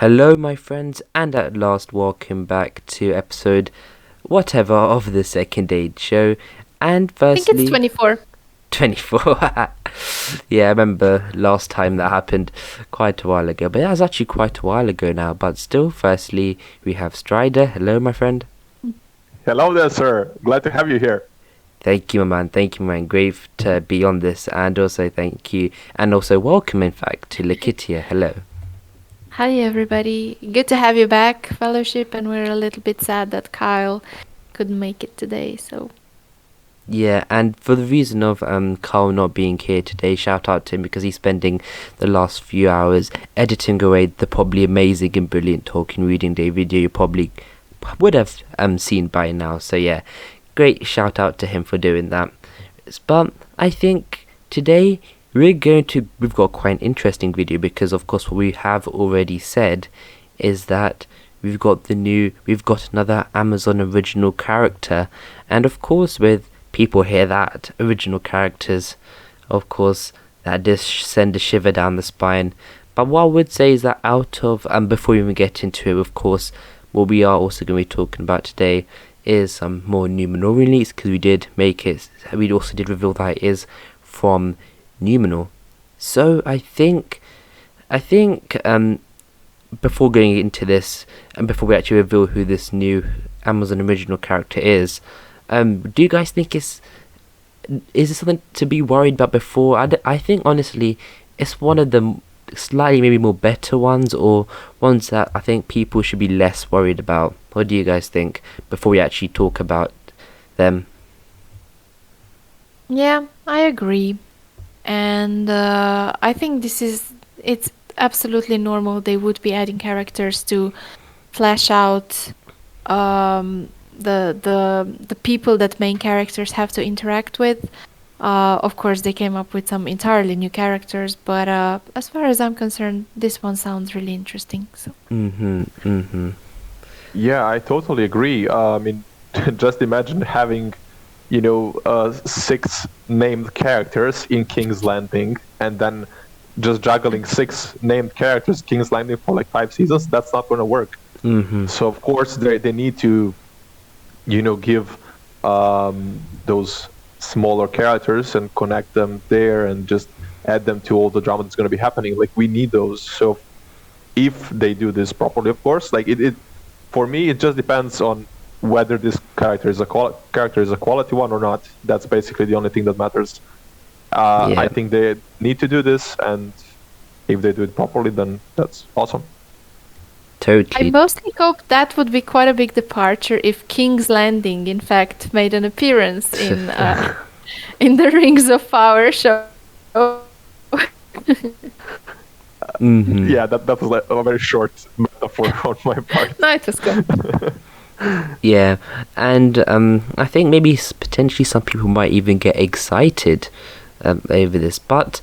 Hello, my friends, and at last, welcome back to episode whatever of the Second Aid Show. And I think it's firstly, 24. 24. Yeah, I remember last time that happened quite a while ago, but that was actually quite a while ago now. But still, firstly, we have Strider. Hello, my friend. Hello there, sir. Glad to have you here. Thank you, my man. Thank you, man. Great to be on this, and also thank you, and also welcome, in fact, to Lakitia. Hello. Hi, everybody. Good to have you back, Fellowship, and we're a little bit sad that Kyle couldn't make it today, so... Yeah, and for the reason of Carl not being here today, shout out to him because he's spending the last few hours editing away the probably amazing and brilliant Tolkien Reading Day video you probably would have seen by now. So yeah, great shout out to him for doing that. But I think today we've got quite an interesting video because of course what we have already said is that we've got another Amazon original character, and of course with people hear that original characters, of course, that does send a shiver down the spine. But what I would say is that out of before we even get into it, of course, what we are also going to be talking about today is some more Numenor release because we also did reveal that it is from Numenor. So I think before going into this and before we actually reveal who this new Amazon original character is, do you guys think is this something to be worried about before? I think honestly it's one of the slightly maybe more better ones, or ones that I think people should be less worried about. What do you guys think before we actually talk about them? Yeah, I agree. And I think it's absolutely normal. They would be adding characters to flesh out the people that main characters have to interact with. Of course, they came up with some entirely new characters, but as far as I'm concerned, this one sounds really interesting. So. Yeah, I totally agree. Just imagine having, six named characters in King's Landing, and then just juggling six named characters in King's Landing for like 5 seasons. That's not going to work. So of course they need to, give those smaller characters and connect them there and just add them to all the drama that's going to be happening. Like we need those. So if they do this properly, of course, like it for me, it just depends on whether this character is a quality one or not. That's basically the only thing that matters. Yeah. I think they need to do this, and if they do it properly, then that's awesome. I Totally. mostly hope that would be quite a big departure if King's Landing, in fact, made an appearance in in the Rings of Power show. Yeah, that was like a very short metaphor on my part. No, it was good. Yeah, and I think maybe potentially some people might even get excited over this. But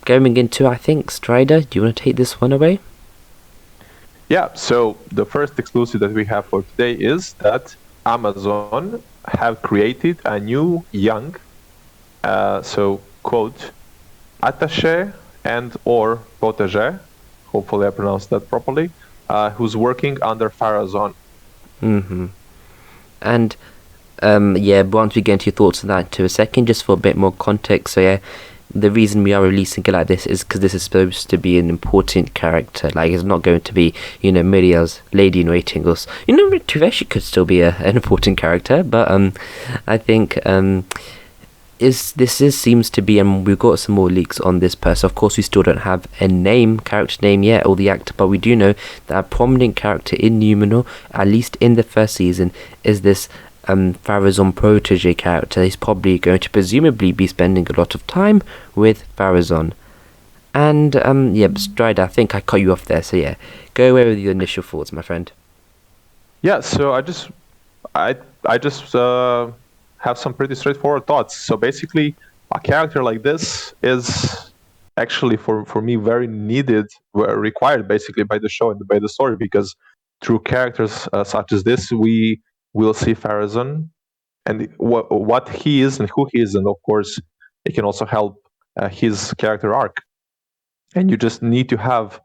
going into, I think, Strider, do you want to take this one away? Yeah, so the first exclusive that we have for today is that Amazon have created a new young, quote, attaché and or protégé, hopefully I pronounced that properly, who's working under Farazon. And yeah, once we get into your thoughts on that to a second, just for a bit more context. So yeah, the reason we are releasing it like this is because this is supposed to be an important character. Like, it's not going to be, Miriel's lady in waiting, or Tuveshi could still be an important character, but I think seems to be, and we've got some more leaks on this person. Of course, we still don't have a character name yet, or the actor, but we do know that a prominent character in Numenor, at least in the first season, is this Farazon protege character. He's probably going to presumably be spending a lot of time with Farazon. And yeah, Strider, I think I cut you off there, so yeah, go away with your initial thoughts, my friend. Yeah, so I just have some pretty straightforward thoughts. So basically, a character like this is actually for me very needed, required basically by the show and by the story, because through characters such as this, we will see Farazon and what he is and who he is, and of course, it can also help his character arc. And you just need to have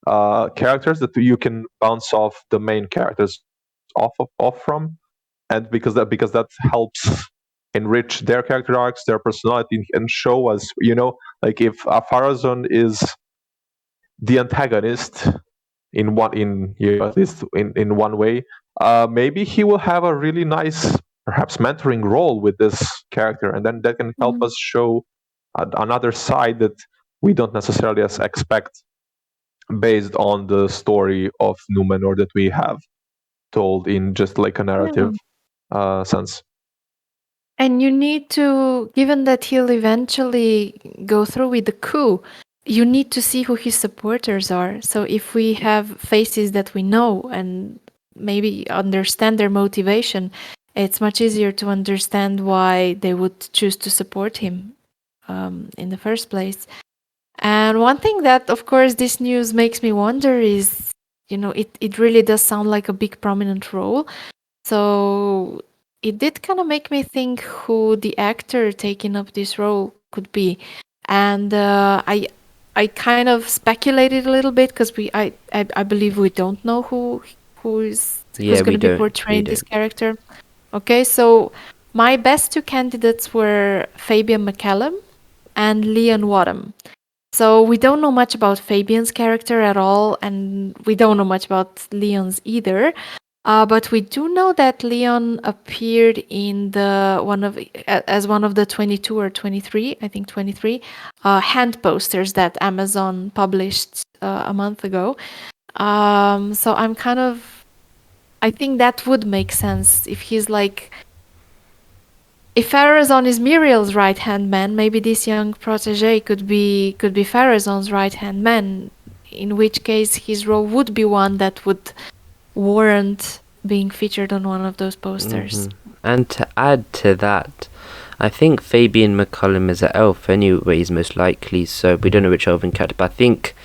characters that you can bounce off the main characters off from, and because that helps enrich their character arcs, their personality, and show us, like if Farazon is the antagonist at least in one way, maybe he will have a really nice, perhaps mentoring role with this character, and then that can help Mhm. us show another side that we don't necessarily expect based on the story of Numenor that we have told in just like a Yeah. narrative sense. And you need to, given that he'll eventually go through with the coup, you need to see who his supporters are. So if we have faces that we know and maybe understand their motivation, it's much easier to understand why they would choose to support him in the first place. And one thing that, of course, this news makes me wonder is, it really does sound like a big prominent role. So it did kind of make me think who the actor taking up this role could be. And I kind of speculated a little bit because I believe we don't know who's Yeah, going we to be don't. We portraying this don't. character. Okay, so my best two candidates were Fabian McCallum and Leon Wadham. So we don't know much about Fabian's character at all, and we don't know much about Leon's either. But we do know that Leon appeared in as one of the 22 or 23, I think 23, hand posters that Amazon published a month ago. So I think that would make sense if he's like, if Farazon is Muriel's right hand man, maybe this young protege could be Farazon's right hand man. In which case, his role would be one that would warrant being featured on one of those posters. And to add to that, I think Fabian McCullum is an elf anyways, most likely, so we don't know which elven character, but I think,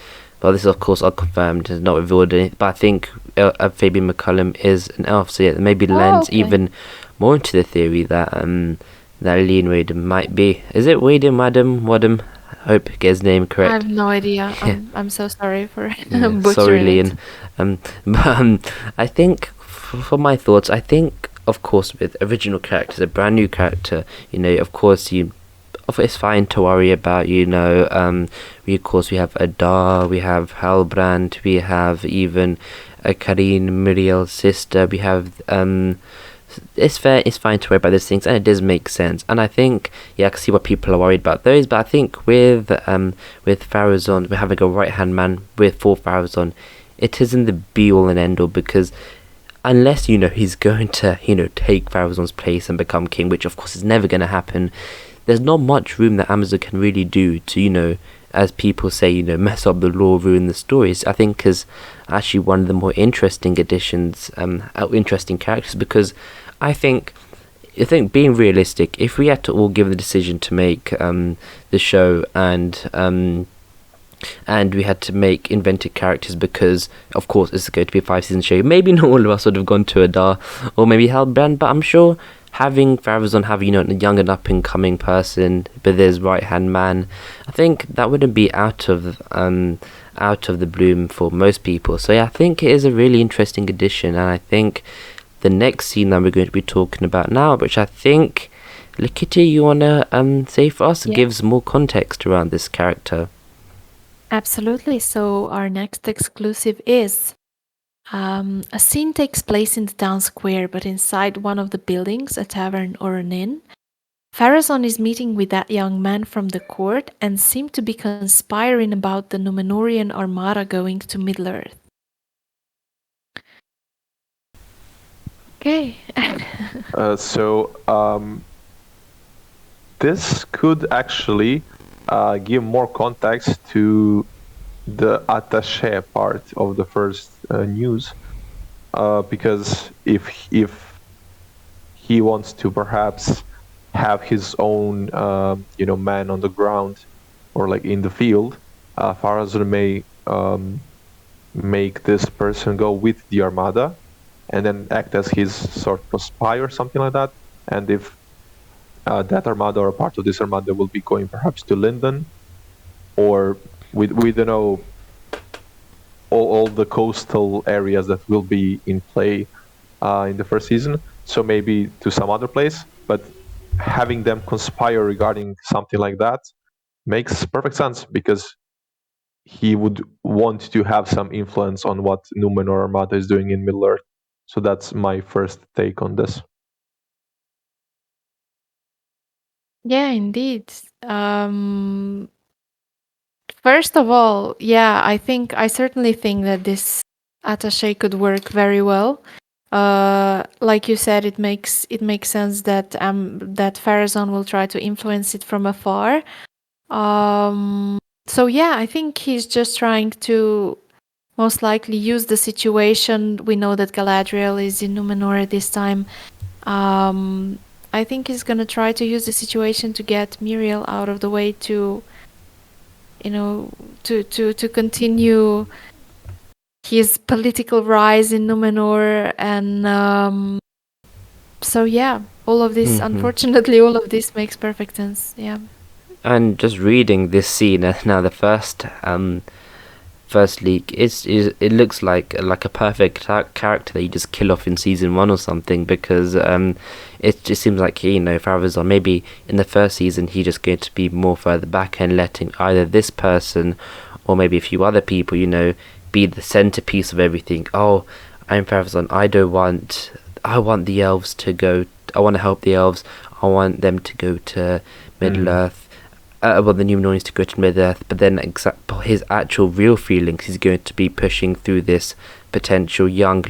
well, this is of course unconfirmed, it's not revealed anything, but I think Fabian McCullum is an elf, so yeah, it maybe lends Okay. even more into the theory that that Leon Wadham might be. Is it Wadham? I hope I get his name I correct. have no idea. Yeah. I'm so sorry for Yeah, butchering sorry, it. Leon. But I think, for my thoughts, I think, of course, with original characters, a brand new character, of course, it's fine to worry about, we have Adar, we have Halbrand, we have even Karine, Muriel's sister, we have, it's fine to worry about those things, and it does make sense. And I think, yeah, I can see why people are worried about those, but I think with Farazon, we're having a right-hand man for Farazon, it isn't the be-all and end-all, because unless, he's going to, take Farazon's place and become king, which of course is never going to happen, there's not much room that Amazon can really do to, as people say, mess up the lore, ruin the stories. I think is actually one of the more interesting additions, interesting characters, because I think being realistic, if we had to all give the decision to make the show and we had to make invented characters, because of course it's going to be a 5-season show, maybe not all of us would have gone to Adar or maybe Halbrand, but I'm sure having Farazon have, a young and up and coming person with his right hand man, I think that wouldn't be out of the bloom for most people. So yeah, I think it is a really interesting addition, and I think the next scene that we're going to be talking about now, which I think, Lakita, you wanna say for us, Yeah. gives more context around this character. Absolutely. So our next exclusive is a scene takes place in the town square, but inside one of the buildings, a tavern or an inn. Farazon is meeting with that young man from the court and seem to be conspiring about the Numenorian armada going to Middle-earth. Okay. This could actually give more context to the attaché part of the first news, because if he wants to perhaps have his own man on the ground or like in the field, Farazon may make this person go with the armada and then act as his sort of spy or something like that. And if that armada or a part of this armada will be going perhaps to Linden, or we don't know all the coastal areas that will be in play in the first season. So maybe to some other place, but having them conspire regarding something like that makes perfect sense because he would want to have some influence on what Numenor Armada is doing in Middle Earth. So that's my first take on this. Yeah, indeed. First of all, yeah, I certainly think that this attaché could work very well. Like you said, it makes sense that that Farazan will try to influence it from afar. So yeah, I think he's just trying to most likely use the situation. We know that Galadriel is in Numenor at this time. I think he's gonna try to use the situation to get Muriel out of the way to, to continue his political rise in Numenor, and so yeah, all of this, unfortunately, all of this makes perfect sense. Yeah. And just reading this scene now, the first leak, it looks like a perfect character that you just kill off in season 1 or something, because it just seems like Farazan, maybe in the first season he's just going to be more further back and letting either this person or maybe a few other people be the centerpiece of everything. Oh, I'm Farazan, I want the elves to go, I want to help the elves, I want them to go to Middle Earth, well, the Numenorians to go to Mid-Earth, but then his actual real feelings, he's going to be pushing through this potential young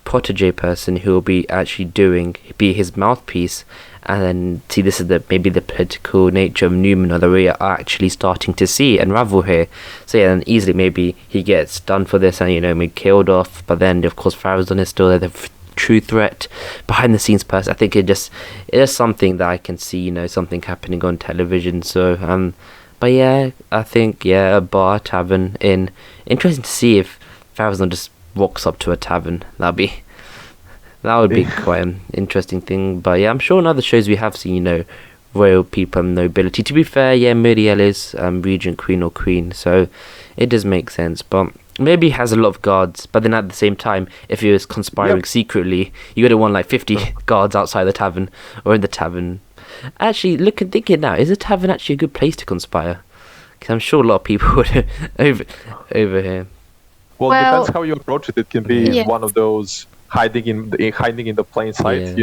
protege person who will be actually be his mouthpiece. And then, see, this is maybe the political nature of Numenor that we are actually starting to see unravel here. So yeah, and easily maybe he gets done for this and, be killed off, but then, of course, Farazan is still there, the true threat behind the scenes person. I think it is something that I can see, something happening on television. So but yeah, I think a bar tavern interesting to see if Farazan just walks up to a tavern. That would be quite an interesting thing. But yeah, I'm sure in other shows we have seen royal people and nobility. To be fair, Muriel is regent queen or queen, so it does make sense. But maybe he has a lot of guards, but then at the same time, if he was conspiring secretly, you would have won like 50 guards outside the tavern or in the tavern. Actually, thinking now, is a tavern actually a good place to conspire? Because I'm sure a lot of people would over here. Well, it depends how you approach it. It can be one of those hiding in the plain sight.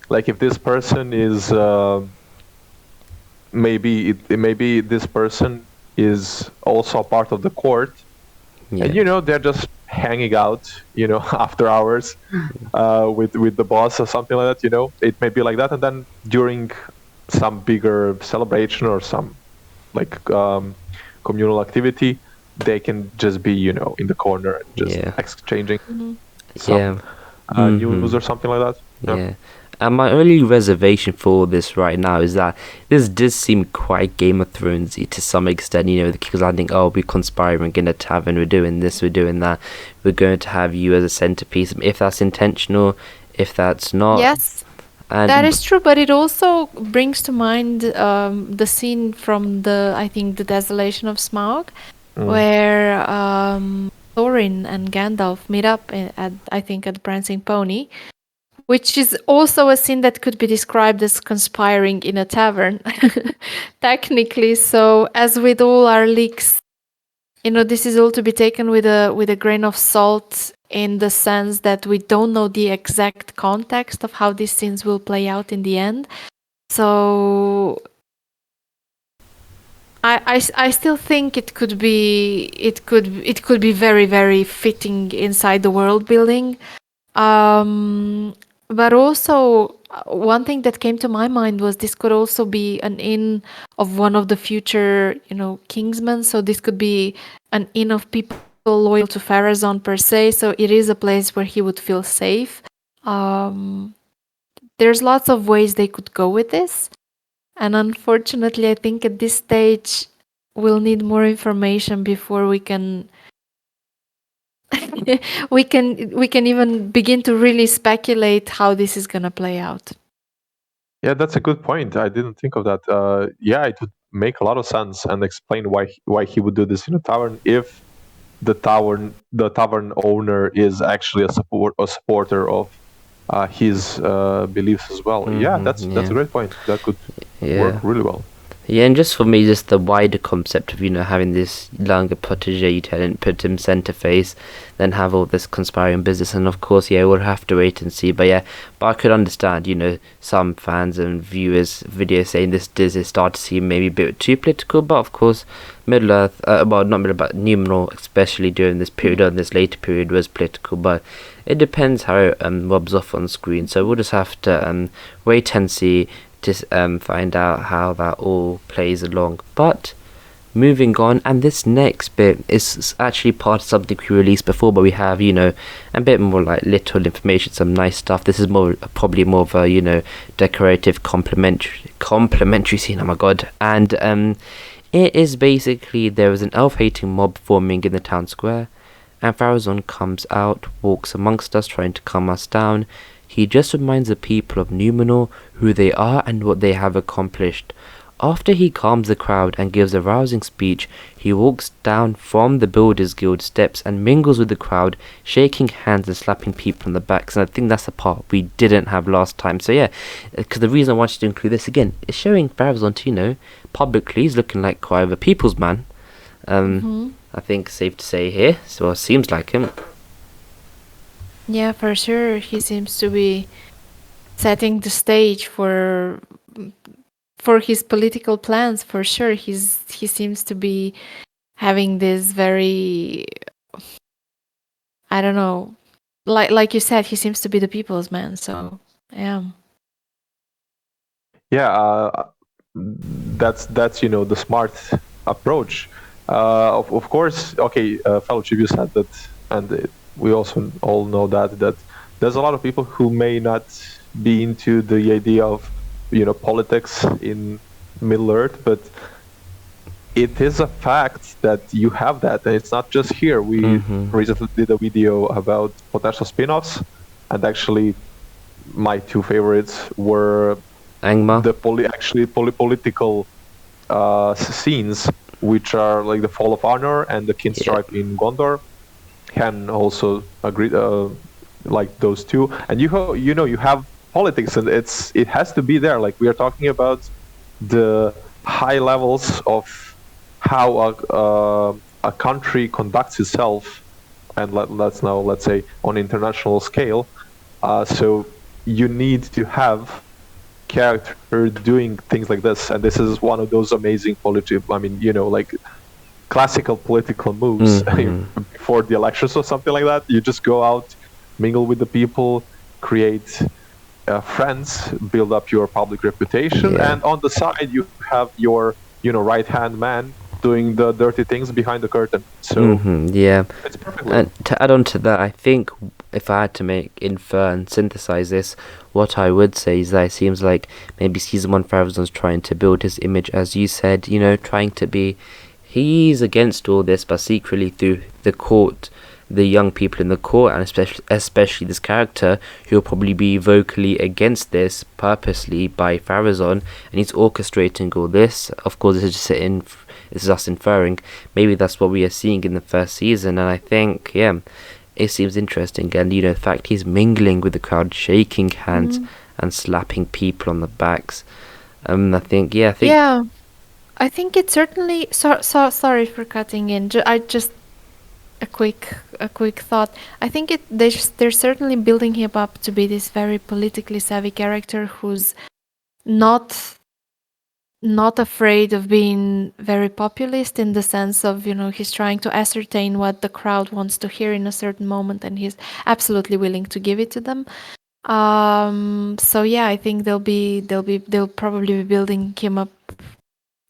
Like if this person is maybe this person is also a part of the court. And they're just hanging out, after hours, with the boss or something like that. It may be like that, and then during some bigger celebration or some like communal activity, they can just be, in the corner and just exchanging some news or something like that. Yeah. And my only reservation for this right now is that this does seem quite Game of Thrones-y to some extent. The King's Landing, we're conspiring in a tavern, we're doing this, we're doing that. We're going to have you as a centerpiece. If that's intentional, if that's not. Yes, that is true, but it also brings to mind the scene from I think, the Desolation of Smaug, where Thorin and Gandalf meet up at the Prancing Pony, which is also a scene that could be described as conspiring in a tavern, technically. So, as with all our leaks, this is all to be taken with a grain of salt, in the sense that we don't know the exact context of how these scenes will play out in the end. So, I still think it could be very, very fitting inside the world building. But also, one thing that came to my mind was this could also be an inn of one of the future, Kingsmen. So this could be an inn of people loyal to Farazan per se. So it is a place where he would feel safe. There's lots of ways they could go with this. And unfortunately, I think at this stage, we'll need more information before we can we can even begin to really speculate how this is going to play out. Yeah, that's a good point. I didn't think of that. It would make a lot of sense and explain why he would do this in a tavern if the tavern owner is actually a supporter of his beliefs as well. Yeah, that's a great point. That could work really well. Yeah, and just for me, just the wider concept of, having this younger protege tenant, put him centre face, then have all this conspiring business, and of course, we'll have to wait and see. But I could understand, some fans and viewers' videos saying does it start to seem maybe a bit too political, but of course, Middle Earth, not Middle Earth, but Numenor, especially during this period or this later period, was political, but it depends how it rubs off on screen, so we'll just have to wait and see to find out how that all plays along. But moving on, and this next bit is actually part of something we released before, but we have a bit more like little information, some nice stuff. This is probably more of a decorative complimentary scene. Oh my god. And it is basically, there is an elf hating mob forming in the town square, and Pharazôn comes out, walks amongst us, trying to calm us down. He just reminds the people of Numenor who they are and what they have accomplished. After he calms the crowd and gives a rousing speech, he walks down from the Builders Guild steps and mingles with the crowd, shaking hands and slapping people on the backs. And I think that's the part we didn't have last time. So because the reason I wanted to include this again is showing Pharazôn, publicly he's looking like quite a people's man. I think safe to say here. So it seems like him. Yeah, for sure. He seems to be setting the stage for his political plans. For sure, he seems to be having this very, I don't know, like you said, he seems to be the people's man. So yeah. Yeah, that's the smart approach. Of course, okay, Fellowship, you said that, and we also all know that there's a lot of people who may not be into the idea of politics in Middle Earth, but it is a fact that you have that, and it's not just here. We recently did a video about potential spin-offs, and actually my two favorites were Angmar, the political scenes, which are like the Fall of Honor and the Kinstripe in Gondor. Can also agree, like those two, and you have politics, and it has to be there. Like we are talking about the high levels of how a country conducts itself, and let's say on international scale. So you need to have character doing things like this, and this is one of those amazing like classical political moves before the elections or something like that. You just go out, mingle with the people, create friends, build up your public reputation, and on the side you have your right-hand man doing the dirty things behind the curtain. So it's perfect. And to add on to that, I think if I had to infer and synthesize this, what I would say is that it seems like maybe season 1 Pharazôn's trying to build his image, as you said, trying to be, he's against all this, but secretly through the court, the young people in the court, and especially this character, who will probably be vocally against this purposely by Pharazôn, and he's orchestrating all this. Of course, this is us inferring. Maybe that's what we are seeing in the first season, and I think, it seems interesting. And the fact he's mingling with the crowd, shaking hands and slapping people on the backs. I think. I think it certainly. Sorry for cutting in. A quick thought. I think they're certainly building him up to be this very politically savvy character who's not afraid of being very populist, in the sense of he's trying to ascertain what the crowd wants to hear in a certain moment, and he's absolutely willing to give it to them. So I think they'll probably be building him up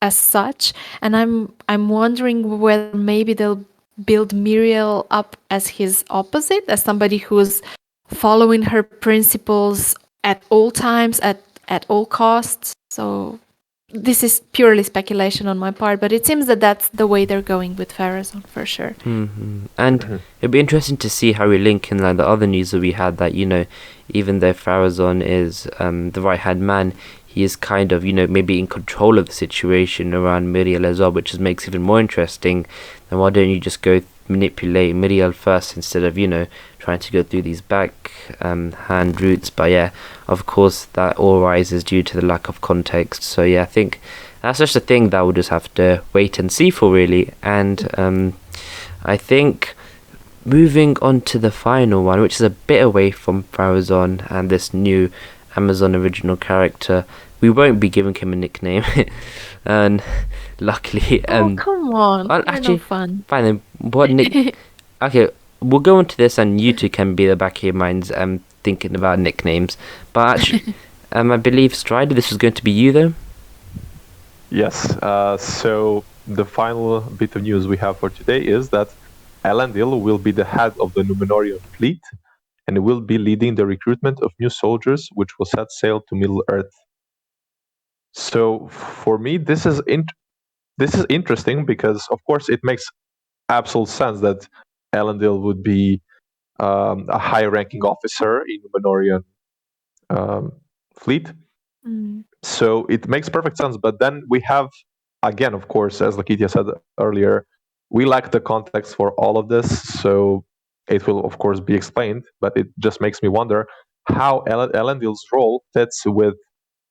as such, and I'm wondering whether maybe they'll build Miriel up as his opposite, as somebody who's following her principles at all times, at all costs. So this is purely speculation on my part, but it seems that that's the way they're going with Pharazôn for sure. And it'd be interesting to see how we link in like the other news that we had, that even though Pharazôn is the right hand man, he is kind of, maybe in control of the situation around Miriel as well, which just makes it even more interesting. Then why don't you just go manipulate Miriel first instead of, trying to go through these back hand routes? But yeah, of course, that all rises due to the lack of context. So yeah, I think that's just a thing that we'll just have to wait and see for, really. And I think moving on to the final one, which is a bit away from Farazan and this new Amazon original character, we won't be giving him a nickname. And luckily, come on, well, you're actually, no fun. fine then. What nick? Okay, we'll go on to this, and you two can be the back of your minds thinking about nicknames. But actually, I believe Strider, this was going to be you though. Yes. So the final bit of news we have for today is that Elendil will be the head of the Numenorian fleet and will be leading the recruitment of new soldiers, which will set sail to Middle-earth. So for me, this is interesting because, of course, it makes absolute sense that Elendil would be a high-ranking officer in Numenorian fleet. So it makes perfect sense. But then we have, again, of course, as Lakitia said earlier, we lack the context for all of this. So it will, of course, be explained. But it just makes me wonder how Elendil's role fits with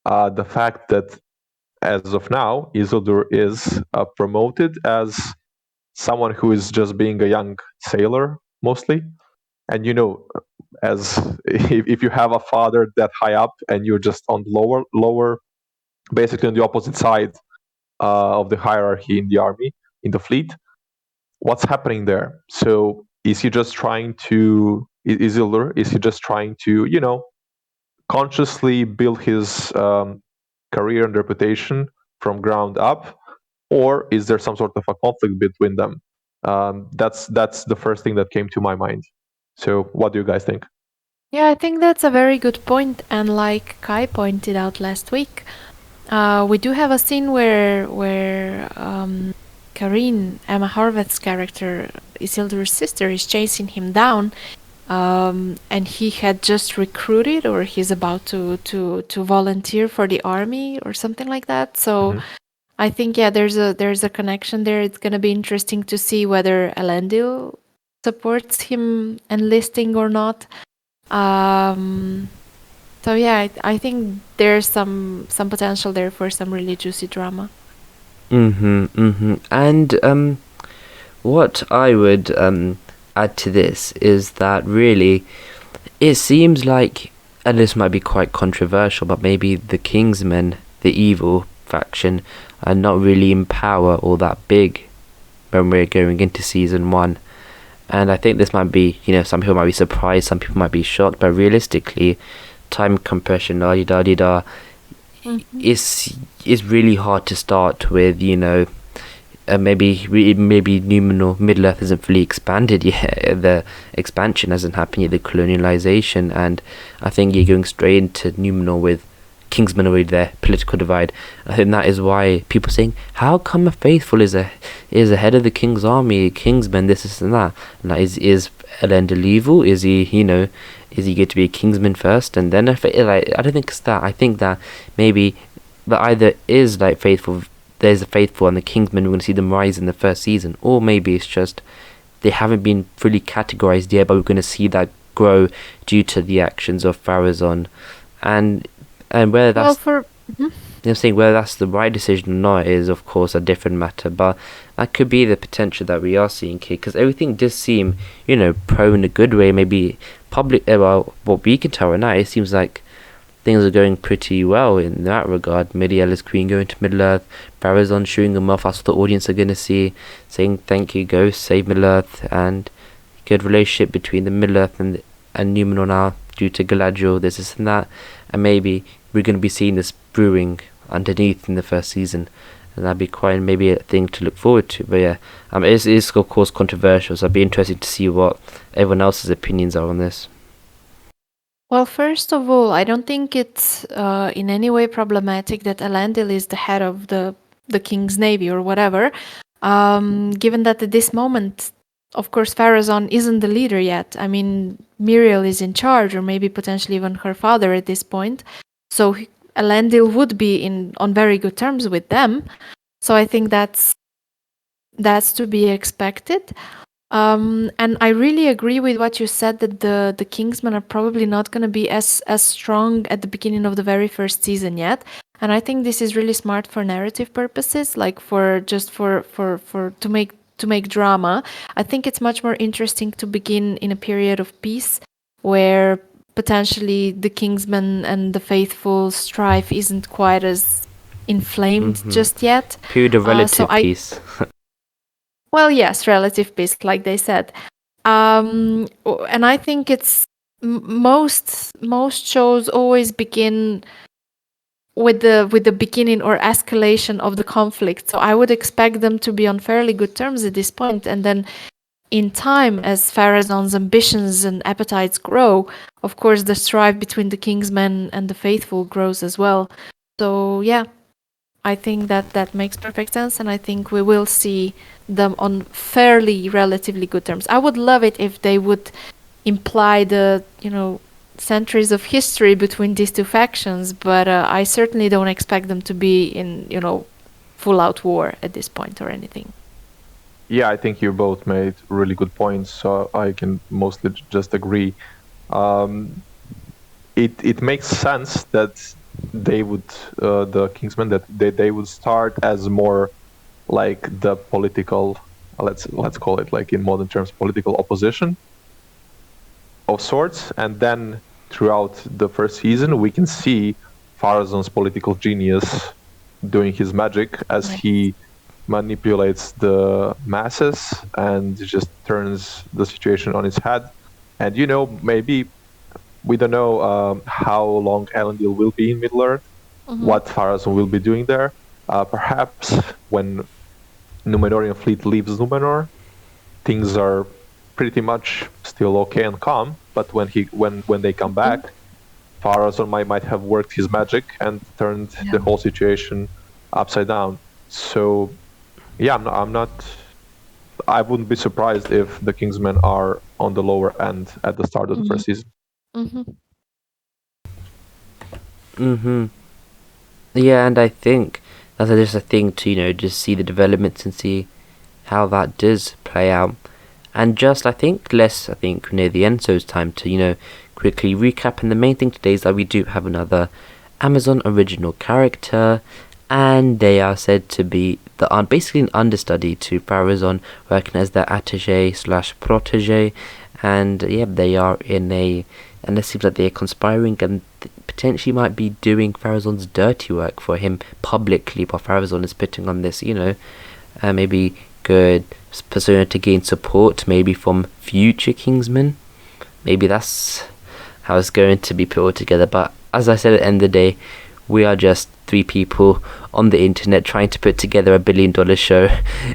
the fact that, as of now, Isildur is promoted as someone who is just being a young sailor, mostly. And as if you have a father that high up and you're just on lower, basically on the opposite side of the hierarchy in the army, in the fleet, what's happening there? So is he just trying to, Isildur, is he just trying to, consciously build his career and reputation from ground up, or is there some sort of a conflict between them? That's the first thing that came to my mind. So what do you guys think? Yeah, I think that's a very good point. And like Kai pointed out last week, we do have a scene where Karine, Emma Horvath's character, Isildur's sister, is chasing him down, and he had just recruited, or he's about to volunteer for the army or something like that. So I think there's a connection there. It's gonna be interesting to see whether Elendil supports him enlisting or not. So yeah, I think there's some potential there for some really juicy drama. And what I would add to this is that really, it seems like, and this might be quite controversial, but maybe the Kingsmen, the evil faction, are not really in power or that big when we're going into season 1. And I think this might be, some people might be surprised, some people might be shocked, but realistically, time compression, is really hard to start with, maybe Numenor, Middle-earth isn't fully expanded yet, the expansion hasn't happened yet, the colonialization, and I think you're going straight into Numenor with Kingsmen already there, political divide. I think that is why people are saying, how come a faithful is ahead of the king's army, Kingsmen, this and that? And that is Elendil evil? Is he, is he going to be a Kingsman first and then I don't think it's that. I think that maybe that either is like faithful, there's a faithful and the Kingsmen, we're going to see them rise in the first season, or maybe it's just they haven't been fully categorized yet, but we're going to see that grow due to the actions of Farazan. And whether that's I'm saying whether that's the right decision or not is of course a different matter, but that could be the potential that we are seeing here, because everything does seem pro in a good way. Maybe public, well, what we can tell right now, it seems like things are going pretty well in that regard. Midiela's Queen going to Middle-earth, Farazan shooing them off, that's what the audience are going to see, saying thank you, go save Middle-earth, and good relationship between the Middle-earth and Numenor now due to Galadriel, this and that, and maybe we're going to be seeing this brewing underneath in the first season, and that'd be quite maybe a thing to look forward to. But yeah, it is of course controversial, so it'd be interesting to see what everyone else's opinions are on this. Well, first of all, I don't think it's in any way problematic that Elendil is the head of the King's Navy or whatever, given that at this moment, of course, Farazan isn't the leader yet. I mean, Miriel is in charge, or maybe potentially even her father at this point. So Elendil would be on very good terms with them. So I think that's to be expected. And I really agree with what you said, that the Kingsmen are probably not going to be as strong at the beginning of the very first season yet. And I think this is really smart for narrative purposes, like for to make drama. I think it's much more interesting to begin in a period of peace where potentially the Kingsmen and the faithful strife isn't quite as inflamed just yet. Period of relative peace. Well, yes, relative peace, like they said. And I think it's most shows always begin with the beginning or escalation of the conflict. So I would expect them to be on fairly good terms at this point, and then in time, as Pharazôn's ambitions and appetites grow, of course, the strife between the Kingsmen and the faithful grows as well. So yeah, I think that makes perfect sense, and I think we will see them on fairly relatively good terms. I would love it if they would imply the centuries of history between these two factions, but I certainly don't expect them to be in full out war at this point or anything. Yeah, I think you both made really good points, so I can mostly just agree. It makes sense that they would the Kingsmen, that they would start as more like the political, let's call it, like in modern terms, political opposition of sorts, and then throughout the first season we can see Pharazôn's political genius doing his magic as he manipulates the masses and just turns the situation on its head. And maybe we don't know how long Elendil will be in Middle-earth, what Pharazôn will be doing there. Perhaps when Númenórean fleet leaves Númenor, things are pretty much still okay and calm. But when they come back, Pharazôn might have worked his magic and turned the whole situation upside down. So, yeah, I wouldn't be surprised if the Kingsmen are on the lower end at the start of the first season. Yeah, and I think that's just a thing to just see the developments and see how that does play out. And just I think near the end, so it's time to quickly recap. And the main thing today is that we do have another Amazon original character, and they are said to be basically an understudy to Pharazôn, working as their attaché/protégé. And yeah, they are and it seems like they're conspiring and potentially might be doing Pharazôn's dirty work for him publicly, but Pharazôn is putting on this maybe good persona to gain support, maybe from future Kingsmen. Maybe that's how it's going to be put all together. But as I said, at the end of the day, we are just three people on the internet trying to put together $1 billion show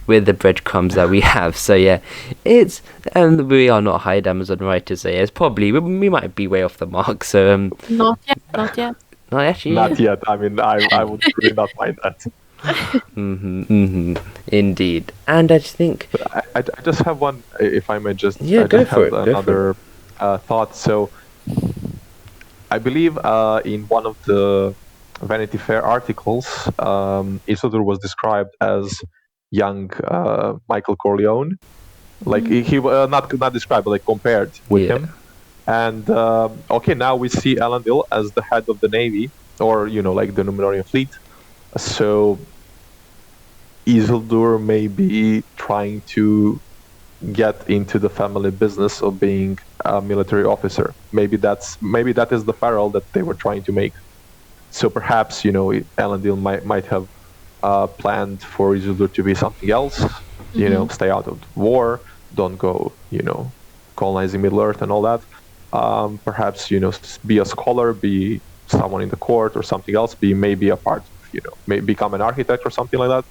with the breadcrumbs that we have. So yeah, it's we are not hired Amazon writers, so yeah, it's probably we might be way off the mark. So not yet. Not actually. Not yet. I mean, I would really not mind that. Indeed. And I just think I just have one, if I may just go for it. Another thought. So I believe in one of the Vanity Fair articles, Isildur was described as young Michael Corleone. Like he not described, but like compared with him. And okay, now we see Elendil as the head of the navy, or like the Númenórean fleet. So Isildur may be trying to get into the family business of being a military officer. Maybe that is the parallel that they were trying to make. So perhaps Elendil might have planned for Isildur to be something else. Stay out of war, don't go colonizing Middle Earth and all that. Perhaps be a scholar, be someone in the court or something else, be maybe a part of, may become an architect or something like that.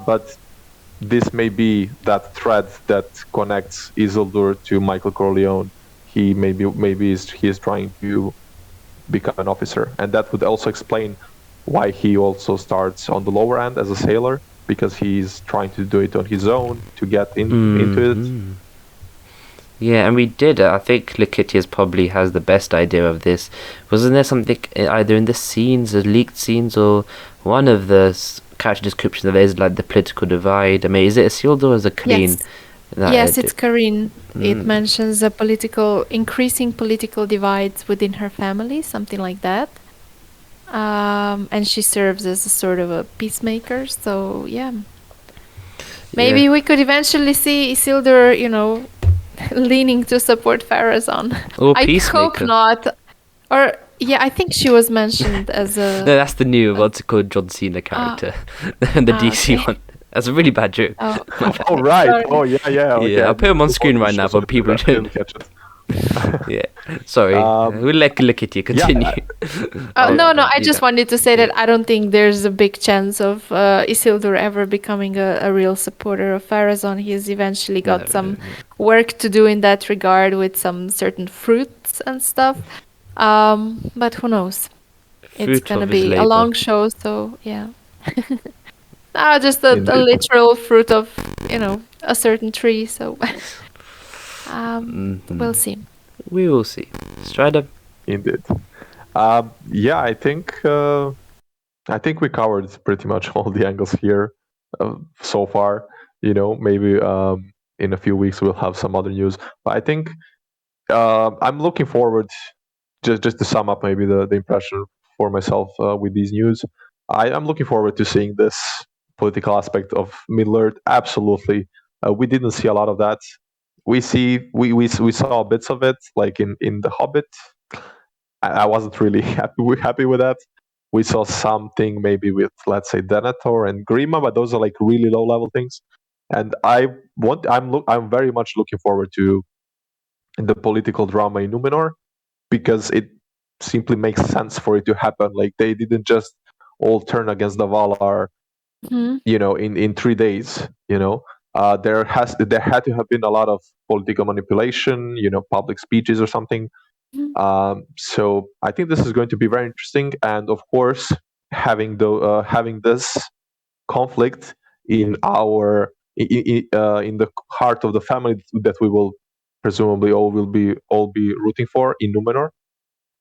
But this may be that thread that connects Isildur to Michael Corleone. He maybe he is trying to become an officer, and that would also explain why he also starts on the lower end as a sailor, because he's trying to do it on his own to get into it. Yeah, and we did. I think Lakitius probably has the best idea of this. Wasn't there something either in the scenes, the leaked scenes, or one of the character descriptions that there's like the political divide? I mean, is it Isildur or is it Karine? Yes. Yes, it's Karine. It mentions a increasing political divides within her family, something like that. And she serves as a sort of a peacemaker. So yeah, maybe we could eventually see Isildur, leaning to support Pharazôn. Or I peacemaker. hope not. Or yeah, I think she was mentioned as a. No, that's the new what's it called, John Cena character, the DC okay. one. That's a really bad joke. Oh, Oh right. Sorry. Oh yeah. Okay. Yeah, I'll put him on screen right now for people who don't. catch it. Yeah, sorry. We'll look at you. Continue. No, I just wanted to say that I don't think there's a big chance of Isildur ever becoming a real supporter of Pharazôn. He's eventually got some work to do in that regard with some certain fruits and stuff. But who knows? It's gonna be a long show, so yeah. Just a literal fruit of, a certain tree. So we'll see. We will see. Strider. Indeed. Yeah, I think we covered pretty much all the angles here so far. Maybe in a few weeks we'll have some other news. But I think I'm looking forward. Just to sum up maybe the impression for myself with these news, I'm looking forward to seeing this political aspect of Middle-earth. Absolutely, we didn't see a lot of that. We saw bits of it, like in The Hobbit. I wasn't really happy with that. We saw something maybe with, let's say, Denethor and Grima, but those are like really low level things. And I'm very much looking forward to the political drama in Numenor, because it simply makes sense for it to happen. Like, they didn't just all turn against the Valar, in 3 days. There had to have been a lot of political manipulation, public speeches or something. So I think this is going to be very interesting, and of course, having this conflict in the heart of the family that we will presumably all be rooting for in Numenor,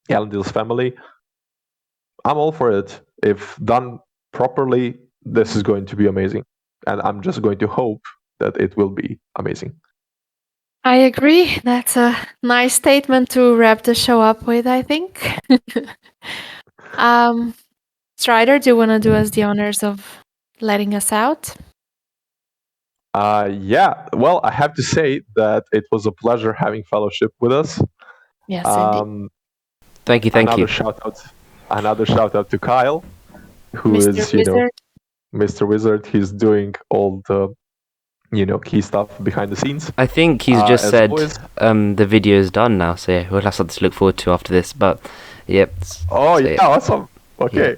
Elendil's family. I'm all for it. If done properly, this is going to be amazing, and I'm just going to hope that it will be amazing. I agree. That's a nice statement to wrap the show up with, I think. Strider, do you want to do us the honors of letting us out? Yeah. Well, I have to say that it was a pleasure having fellowship with us. Yes, indeed. Thank you. Another shout out to Kyle, who Mr. is Wizard. Mr. Wizard. He's doing all the key stuff behind the scenes. I think he's just said always, the video is done now, so we'll have something to look forward to after this. But yep. Awesome. Okay. Yeah.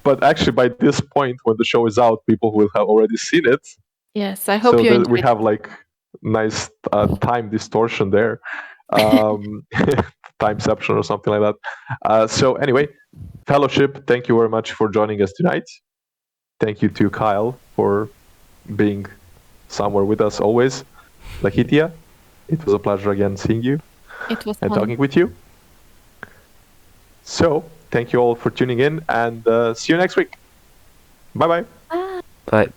But actually, by this point, when the show is out, people will have already seen it. Yes, I hope you enjoyed. We have like nice time distortion there, timeception or something like that. So anyway, fellowship, thank you very much for joining us tonight. Thank you to Kyle for being somewhere with us always. Lakitia, it was a pleasure again seeing you. It was and fun. Talking with you. So thank you all for tuning in, and see you next week. Bye-bye. Bye.